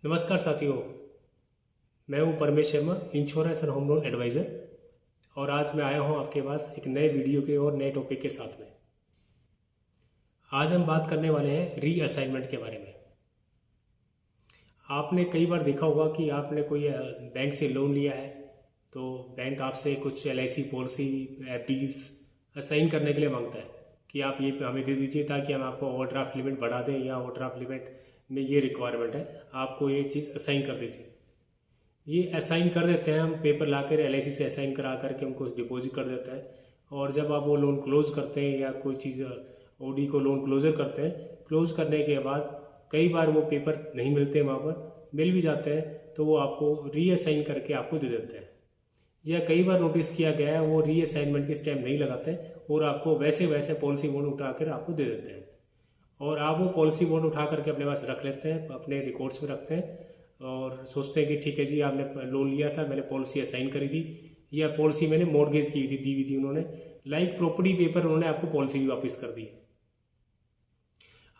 नमस्कार साथियों, मैं हूं Paramesh Sharma, insurance and home loan adviser. और आज मैं आया हूं आपके पास एक नए वीडियो के और नए टॉपिक के साथ में। आज हम बात करने वाले हैं रीअसाइनमेंट के बारे में। आपने कई बार देखा होगा कि आपने कोई बैंक से लोन लिया है तो बैंक आपसे कुछ LIC पॉलिसी, FDs असाइन करने के लिए मांगता है कि आप ये हमें दे दीजिए ताकि हम आपको ओवरड्राफ्ट लिमिट बढ़ा दें, या ओवरड्राफ्ट लिमिट में ये रिक्वायरमेंट है, आपको ये चीज़ असाइन कर दीजिए। ये असाइन कर देते हैं, हम पेपर लाकर LIC से असाइन करा करके उनको डिपॉजिट कर देते हैं। और जब आप वो लोन क्लोज करते हैं या कोई चीज़ OD को लोन क्लोजर करते हैं, क्लोज करने के बाद कई बार वो पेपर नहीं मिलते, वहाँ पर मिल भी जाते हैं तो वो आपको रीअसाइन करके आपको दे देते हैं। या कई बार नोटिस किया गया है वो रीअसाइनमेंट के स्टैम्प नहीं लगाते और आपको वैसे वैसे पॉलिसी बॉन्ड उठा कर आपको दे देते हैं। और आप वो पॉलिसी बॉन्ड उठा करके अपने पास रख लेते हैं, अपने रिकॉर्ड्स में रखते हैं और सोचते हैं कि ठीक है जी, आपने लोन लिया था, मैंने पॉलिसी असाइन करी थी, या पॉलिसी मैंने मॉर्गेज की थी, दी हुई थी उन्होंने, लाइक प्रॉपर्टी पेपर, उन्होंने आपको पॉलिसी भी वापस कर दी।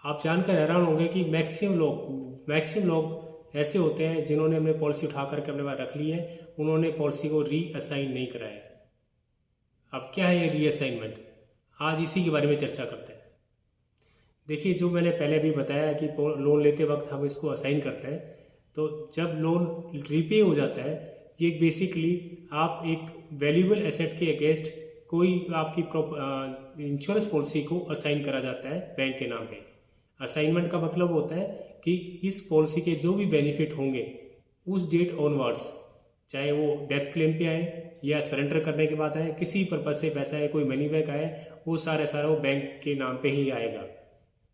आप जानकर हैरान होंगे कि मैक्सिमम लोग ऐसे होते हैं जिन्होंने अपने पॉलिसी उठा करके अपने पास रख ली है, उन्होंने पॉलिसी को रीअसाइन नहीं कराया। अब क्या है ये रीअसाइनमेंट, आज इसी के बारे में चर्चा करते हैं। देखिए, जो मैंने पहले भी बताया कि लोन लेते वक्त हम इसको असाइन करते हैं, तो जब लोन रीपे हो जाता है, ये बेसिकली आप एक वैल्यूएबल एसेट के अगेंस्ट कोई आपकी इंश्योरेंस पॉलिसी को असाइन करा जाता है बैंक के नाम पे। असाइनमेंट का मतलब होता है कि इस पॉलिसी के जो भी बेनिफिट होंगे उस डेट ऑनवर्ड्स, चाहे वो डेथ क्लेम पे आए या सरेंडर करने के बाद आए, किसी पर्पज से पैसा है, कोई मनी बैक आए, वो सारा वो बैंक के नाम पे ही आएगा।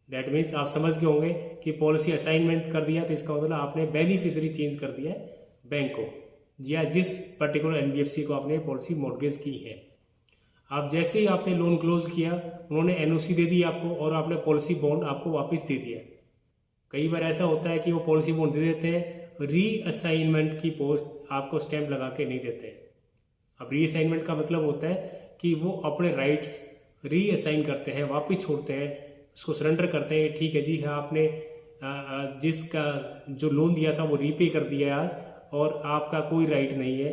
दैट मीन्स आप समझ गए होंगे कि पॉलिसी असाइनमेंट कर दिया तो इसका मतलब आपने बेनिफिशियरी चेंज कर दिया है बैंक को, या जिस पर्टिकुलर NBFC को आपने पॉलिसी मॉर्गेज की है। आप जैसे ही आपने लोन क्लोज किया, उन्होंने NOC दे दी आपको और आपने पॉलिसी बॉन्ड आपको वापस दे दिया। कई बार ऐसा होता है कि वो पॉलिसी बॉन्ड दे देते हैं, रीअसाइनमेंट की पोस्ट आपको स्टैंप लगा के नहीं देते हैं। अब रीअसाइनमेंट का मतलब होता है कि वो अपने राइट्स रीअसाइन करते हैं, वापस छोड़ते हैं, उसको सरेंडर करते हैं। ठीक है जी, हाँ, आपने जिसका जो लोन दिया था वो रीपे कर दिया है आज, और आपका कोई राइट नहीं है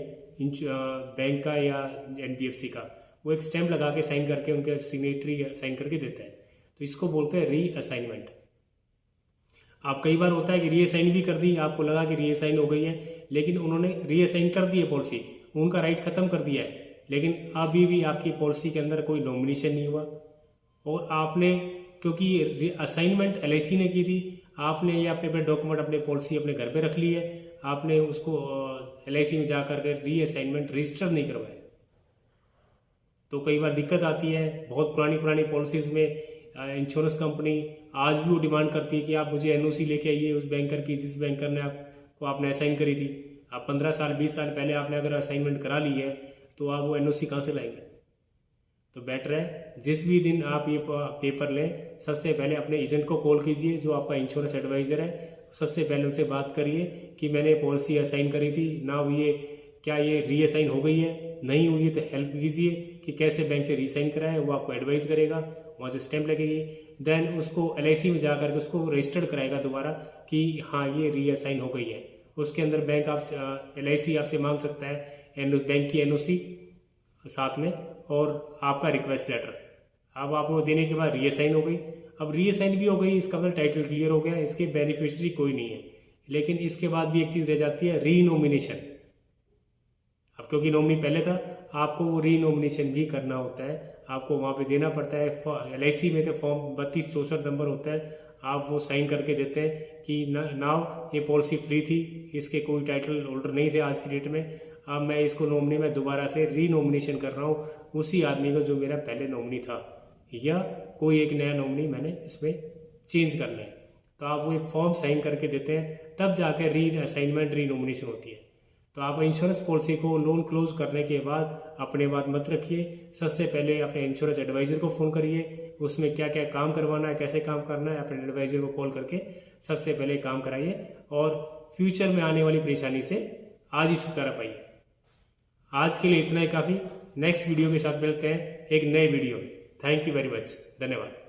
बैंक का या NBFC का। वो एक स्टैम्प लगा के साइन करके उनके सिग्नेचरी साइन करके देता है, तो इसको बोलते हैं रीअसाइनमेंट। आप कई बार होता है कि रीअसाइन भी कर दी, आपको लगा कि रीअसाइन हो गई है, लेकिन उन्होंने रीअसाइन कर दी है पॉलिसी, उनका राइट खत्म कर दिया है, लेकिन अभी भी आपकी पॉलिसी के अंदर कोई नॉमिनेशन नहीं हुआ। और आपने, क्योंकि असाइनमेंट LIC ने की थी, आपने ये अपने डॉक्यूमेंट, अपने पॉलिसी अपने घर पे रख ली है, आपने उसको LIC में जा करके रीअसाइनमेंट रजिस्टर नहीं करवाया। तो कई बार दिक्कत आती है। बहुत पुरानी पॉलिसीज़ में इंश्योरेंस कंपनी आज भी वो डिमांड करती है कि आप मुझे NOC लेके आइए उस बैंकर की, जिस बैंकर ने आपने असाइन करी थी। आप 15 साल 20 साल पहले आपने अगर असाइनमेंट करा ली है तो आप वो NOC कहाँ से लाएंगे। तो बेटर है, जिस भी दिन आप ये पेपर लें, सबसे पहले अपने एजेंट को कॉल कीजिए जो आपका इंश्योरेंस एडवाइज़र है। सबसे पहले उनसे बात करिए कि मैंने पॉलिसी असाइन करी थी ना, ये क्या ये रीअसाइन हो गई है, नहीं हुई है तो हेल्प कीजिए कि कैसे बैंक से रीसाइन कराएं। वो आपको एडवाइस करेगा, वहाँ से स्टैम्प लगेगी, देन उसको LIC में जा करके उसको रजिस्टर्ड कराएगा दोबारा कि हाँ ये रीअसाइन हो गई है। उसके अंदर बैंक LIC आपसे मांग सकता है बैंक की NOC साथ में और आपका रिक्वेस्ट लेटर। अब आपको देने के बाद रीअसाइन हो गई। अब रीअसाइन भी हो गई, इसका मतलब टाइटल क्लियर हो गया, इसके बेनिफिशियरी कोई नहीं है। लेकिन इसके बाद भी एक चीज़ रह जाती है, रीनोमिनेशन। अब क्योंकि नॉमिनी पहले था, आपको वो रीनोमिनेशन भी करना होता है, आपको वहाँ पे देना पड़ता है। LIC में तो फॉर्म 3264 नंबर होता है, आप वो साइन करके देते हैं कि नाउ ये पॉलिसी फ्री थी, इसके कोई टाइटल होल्डर नहीं थे आज की डेट में, अब मैं इसको नॉमिनी में दोबारा से रीनोमिनेशन कर रहा हूँ उसी आदमी को जो मेरा पहले नॉमिनी था, या कोई एक नया नॉमिनी मैंने इसमें चेंज करना है। तो आप वो एक फॉर्म साइन करके देते हैं, तब जाकर रीअसाइनमेंट रीनोमिनेशन होती है। तो आप इंश्योरेंस पॉलिसी को लोन क्लोज करने के बाद अपने बात मत रखिए। सबसे पहले अपने इंश्योरेंस एडवाइज़र को फ़ोन करिए, उसमें क्या क्या काम करवाना है, कैसे काम करना है, अपने एडवाइज़र को कॉल करके सबसे पहले काम कराइए और फ्यूचर में आने वाली परेशानी से आज ही छुटकारा पाइए। आज के लिए इतना ही काफ़ी। नेक्स्ट वीडियो के साथ मिलते हैं एक नए वीडियो में। थैंक यू वेरी मच, धन्यवाद।